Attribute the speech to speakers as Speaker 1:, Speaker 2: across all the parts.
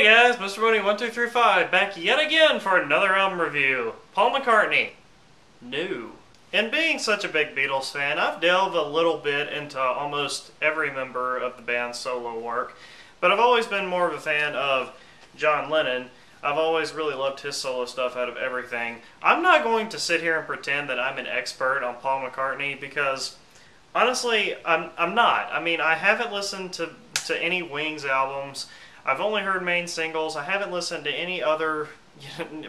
Speaker 1: Hey guys, Mr. Money1235 back yet again for another album review. Paul McCartney, New. And being such a big Beatles fan, I've delved a little bit into almost every member of the band's solo work, but I've always been more of a fan of John Lennon. I've always really loved his solo stuff out of everything. I'm not going to sit here and pretend that I'm an expert on Paul McCartney because, honestly, I'm not. I mean, I haven't listened to any Wings albums. I've only heard main singles. I haven't listened to any other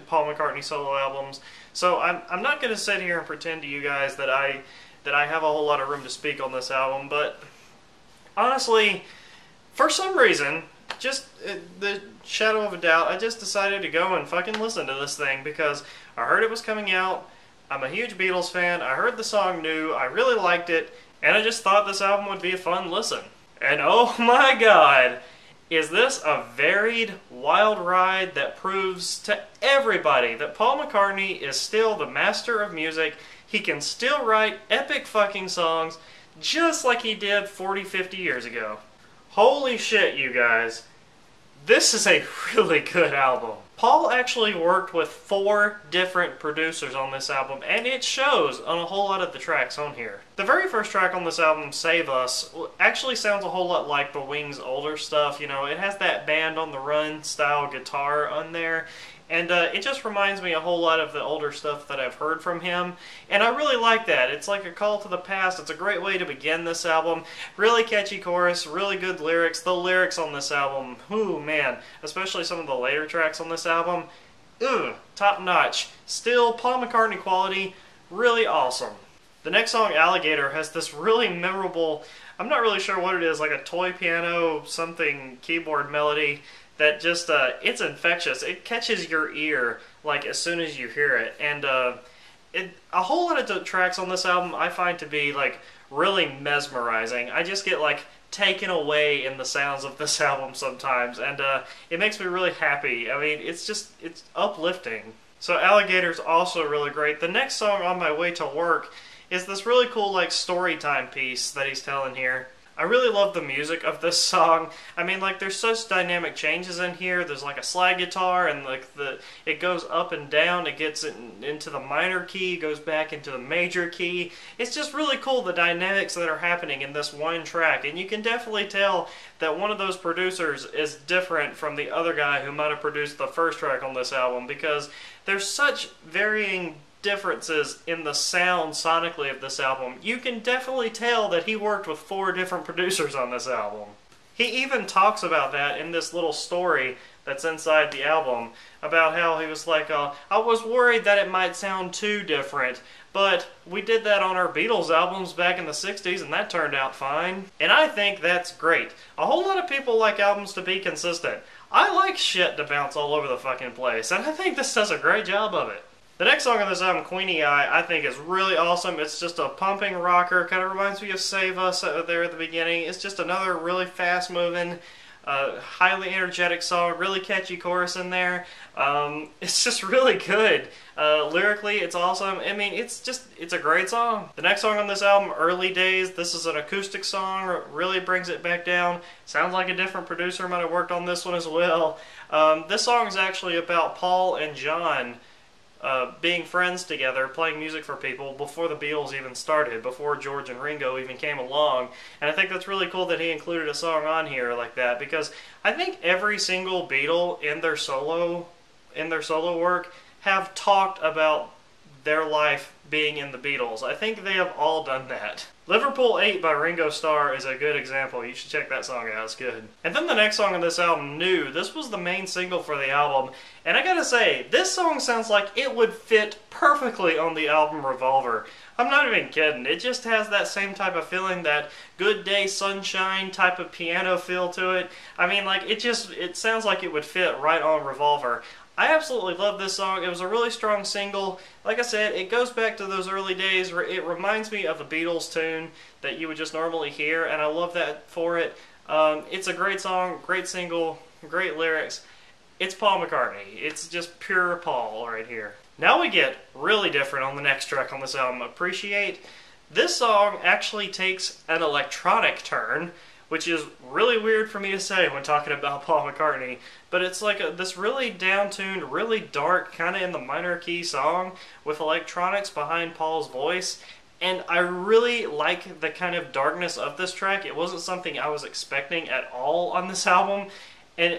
Speaker 1: Paul McCartney solo albums. So I'm not going to sit here and pretend to you guys that I have a whole lot of room to speak on this album. But honestly, for some reason, just the shadow of a doubt, I just decided to go and fucking listen to this thing because I heard it was coming out. I'm a huge Beatles fan. I heard the song New. I really liked it. And I just thought this album would be a fun listen. And oh my god, is this a varied, wild ride that proves to everybody that Paul McCartney is still the master of music. He can still write epic fucking songs just like he did 40, 50 years ago. Holy shit, you guys. This is a really good album. Paul actually worked with 4 different producers on this album, and it shows on a whole lot of the tracks on here. The very first track on this album, Save Us, actually sounds a whole lot like the Wings' older stuff. You know, it has that Band on the Run style guitar on there, and it just reminds me a whole lot of the older stuff that I've heard from him, and I really like that. It's like a call to the past. It's a great way to begin this album. Really catchy chorus, really good lyrics. The lyrics on this album, ooh man, especially some of the later tracks on this album, top notch. Still Paul McCartney quality, really awesome. The next song, Alligator, has this really memorable, I'm not really sure what it is, like a toy piano something keyboard melody that just, it's infectious. It catches your ear, like, as soon as you hear it. And a whole lot of the tracks on this album I find to be, like, really mesmerizing. I just get, like, taken away in the sounds of this album sometimes, and it makes me really happy. I mean, it's uplifting. So Alligator's also really great. The next song, On My Way to Work, is this really cool, like, story time piece that he's telling here. I really love the music of this song. I mean, like, there's such dynamic changes in here. There's like a slide guitar, and like it goes up and down. It gets into the minor key, goes back into the major key. It's just really cool, the dynamics that are happening in this one track. And you can definitely tell that one of those producers is different from the other guy who might have produced the first track on this album, because there's such varying differences in the sound sonically of this album. You can definitely tell that he worked with 4 different producers on this album. He even talks about that in this little story that's inside the album, about how he was like, I was worried that it might sound too different, but we did that on our Beatles albums back in the 60s and that turned out fine. And I think that's great. A whole lot of people like albums to be consistent. I like shit to bounce all over the fucking place, and I think this does a great job of it. The next song on this album, Queenie Eye, I think is really awesome. It's just a pumping rocker. Kind of reminds me of Save Us there at the beginning. It's just another really fast-moving, highly energetic song. Really catchy chorus in there. It's just really good. Lyrically, it's awesome. I mean, it's a great song. The next song on this album, Early Days, this is an acoustic song. Really brings it back down. Sounds like a different producer might have worked on this one as well. This song is actually about Paul and John being friends together, playing music for people before the Beatles even started, before George and Ringo even came along. And I think that's really cool that he included a song on here like that, because I think every single Beatle in their solo work have talked about their life being in the Beatles. I think they have all done that. Liverpool 8 by Ringo Starr is a good example. You should check that song out. It's good. And then the next song on this album, New. This was the main single for the album. And I gotta say, this song sounds like it would fit perfectly on the album Revolver. I'm not even kidding. It just has that same type of feeling, that Good Day Sunshine type of piano feel to it. I mean, like, it sounds like it would fit right on Revolver. I absolutely love this song. It was a really strong single. Like I said, it goes back to those early days. It reminds me of a Beatles tune that you would just normally hear, and I love that for it. It's a great song, great single, great lyrics. It's Paul McCartney. It's just pure Paul right here. Now we get really different on the next track on this album, Appreciate. This song actually takes an electronic turn, which is really weird for me to say when talking about Paul McCartney, but it's like this really down-tuned, really dark, kind of in the minor key song with electronics behind Paul's voice, and I really like the kind of darkness of this track. It wasn't something I was expecting at all on this album, and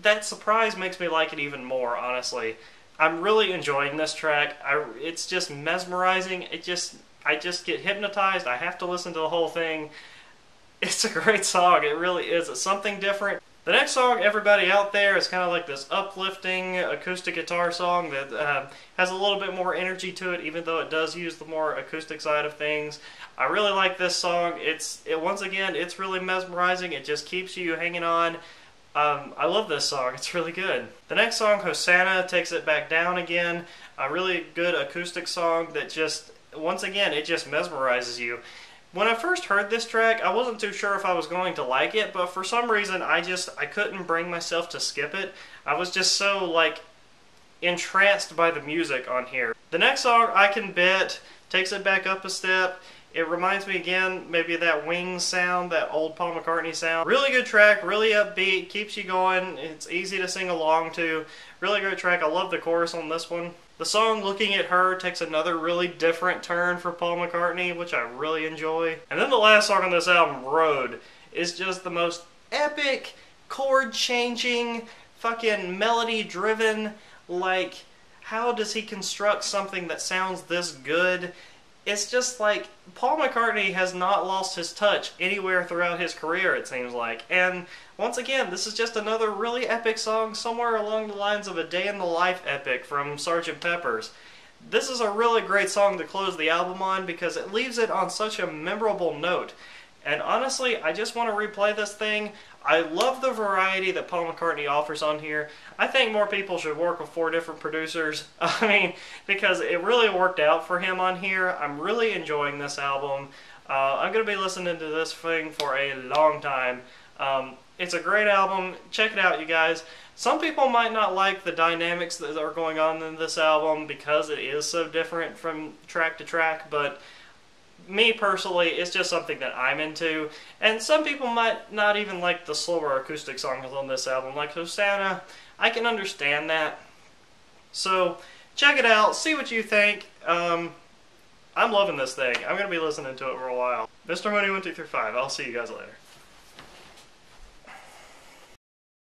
Speaker 1: that surprise makes me like it even more, honestly. I'm really enjoying this track. It's just mesmerizing. I just get hypnotized. I have to listen to the whole thing. It's a great song. It really is. It's something different. The next song, Everybody Out There, is kind of like this uplifting acoustic guitar song that has a little bit more energy to it, even though it does use the more acoustic side of things. I really like this song. Once again, it's really mesmerizing. It just keeps you hanging on. I love this song. It's really good. The next song, Hosanna, takes it back down again. A really good acoustic song that just, once again, it just mesmerizes you. When I first heard this track, I wasn't too sure if I was going to like it, but for some reason I couldn't bring myself to skip it. I was just so, like, entranced by the music on here. The next song, I Can Bet, takes it back up a step. It reminds me again, maybe of that Wings sound, that old Paul McCartney sound. Really good track, really upbeat, keeps you going. It's easy to sing along to. Really great track. I love the chorus on this one. The song Looking at Her takes another really different turn for Paul McCartney, which I really enjoy. And then the last song on this album, Road, is just the most epic, chord-changing, fucking melody-driven, like, how does he construct something that sounds this good? It's just like, Paul McCartney has not lost his touch anywhere throughout his career, it seems like. And once again, this is just another really epic song, somewhere along the lines of a Day in the Life epic from Sgt. Pepper's. This is a really great song to close the album on because it leaves it on such a memorable note. And honestly, I just want to replay this thing. I love the variety that Paul McCartney offers on here. I think more people should work with 4 different producers. I mean, because it really worked out for him on here. I'm really enjoying this album. I'm going to be listening to this thing for a long time. It's a great album. Check it out, you guys. Some people might not like the dynamics that are going on in this album because it is so different from track to track, but me personally, it's just something that I'm into, and some people might not even like the slower acoustic songs on this album, like Hosanna. I can understand that. So, check it out, see what you think. I'm loving this thing. I'm going to be listening to it for a while. Mr. Mooney 1 2 3 5. I'll see you guys later.